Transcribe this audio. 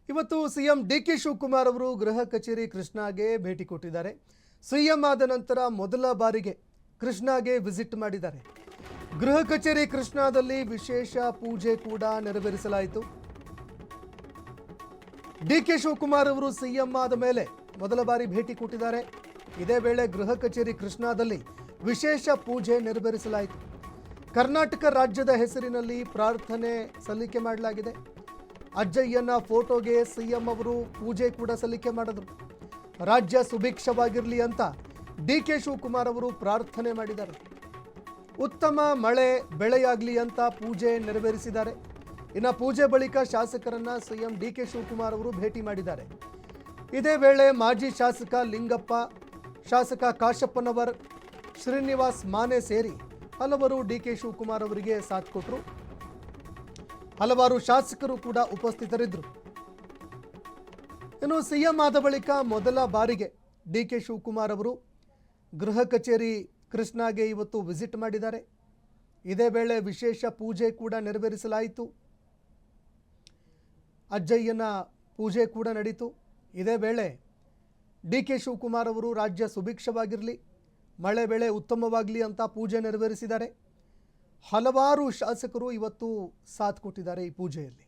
ಇವತ್ತು CM DK Shivakumar ಅವರು ಗೃಹ ಕಚೇರಿ ಕೃಷ್ಣಾಗೆ ಭೇಟಿ ಕೊಟ್ಟಿದ್ದಾರೆ. ಸಿಎಂ ಆದ ನಂತರ ಮೊದಲ ಬಾರಿಗೆ ಕೃಷ್ಣಾಗೆ ವಿಸಿಟ್ ಮಾಡಿದ್ದಾರೆ. ಗೃಹ ಕಚೇರಿ ಕೃಷ್ಣಾದಲ್ಲಿ ವಿಶೇಷ ಪೂಜೆ ಕೂಡ ನೆರವೇರಿಸಲಾಯಿತು. ಡಿಕೆ ಶಿವಕುಮಾರ್ ಅವರು ಸಿಎಂ ಆದ ಮೇಲೆ ಮೊದಲ ಬಾರಿ ಭೇಟಿ ಕೊಟ್ಟಿದ್ದಾರೆ. ಇದೇ ವೇಳೆ ಗೃಹ ಕಚೇರಿ ಕೃಷ್ಣಾದಲ್ಲಿ ವಿಶೇಷ ಪೂಜೆ ನೆರವೇರಿಸಲಾಯಿತು. ಕರ್ನಾಟಕ ರಾಜ್ಯದ ಹೆಸರಿನಲ್ಲಿ ಪ್ರಾರ್ಥನೆ ಸಲ್ಲಿಕೆ ಮಾಡಲಾಗಿದೆ. ಅಜ್ಜಯ್ಯನ ಫೋಟೋಗೆ ಸಿಎಂ ಅವರು ಪೂಜೆ ಕೂಡ ಸಲ್ಲಿಕೆ ಮಾಡಿದರು. ರಾಜ್ಯ ಸುಭಿಕ್ಷವಾಗಿರಲಿ ಅಂತ ಡಿಕೆ ಶಿವಕುಮಾರ್ ಅವರು ಪ್ರಾರ್ಥನೆ ಮಾಡಿದ್ದಾರೆ. ಉತ್ತಮ ಮಳೆ ಬೆಳೆಯಾಗಲಿ ಅಂತ ಪೂಜೆ ನೆರವೇರಿಸಿದ್ದಾರೆ. ಇನ್ನು ಪೂಜೆ ಬಳಿಕ ಶಾಸಕರನ್ನ ಸಿಎಂ ಡಿಕೆ ಶಿವಕುಮಾರ್ ಅವರು ಭೇಟಿ ಮಾಡಿದ್ದಾರೆ. ಇದೇ ವೇಳೆ ಮಾಜಿ ಶಾಸಕ ಲಿಂಗಪ್ಪ, ಶಾಸಕ ಕಾಶಪ್ಪನವರ್, ಶ್ರೀನಿವಾಸ್ ಮಾನೆ ಸೇರಿ ಹಲವರು ಡಿಕೆ ಶಿವಕುಮಾರ್ ಅವರಿಗೆ ಸಾಥ್ ಕೊಟ್ಟರು. ಹಲವಾರು ಶಾಸಕರು ಕೂಡ ಉಪಸ್ಥಿತರಿದ್ದರು. ಇನ್ನು ಸಿಎಂ ಆದ ಬಳಿಕ ಮೊದಲ ಬಾರಿಗೆ ಡಿಕೆ ಶಿವಕುಮಾರ್ ಅವರು ಗೃಹ ಕಚೇರಿ ಕೃಷ್ಣಾಗೆ ಇವತ್ತು ವಿಸಿಟ್ ಮಾಡಿದ್ದಾರೆ. ಇದೇ ವೇಳೆ ವಿಶೇಷ ಪೂಜೆ ಕೂಡ ನೆರವೇರಿಸಲಾಯಿತು. ಅಜ್ಜಯ್ಯನ ಪೂಜೆ ಕೂಡ ನಡೀತು. ಇದೇ ವೇಳೆ ಡಿಕೆ ಶಿವಕುಮಾರ್ ಅವರು ರಾಜ್ಯ ಸುಭಿಕ್ಷವಾಗಿರಲಿ, ಮಳೆ ಬೆಳೆ ಉತ್ತಮವಾಗಲಿ ಅಂತ ಪೂಜೆ ನೆರವೇರಿಸಿದ್ದಾರೆ. ಹಲವಾರು ಶಾಸಕರು ಇವತ್ತು ಸಾಥ್ ಕೊಟ್ಟಿದ್ದಾರೆ ಈ ಪೂಜೆಯಲ್ಲಿ.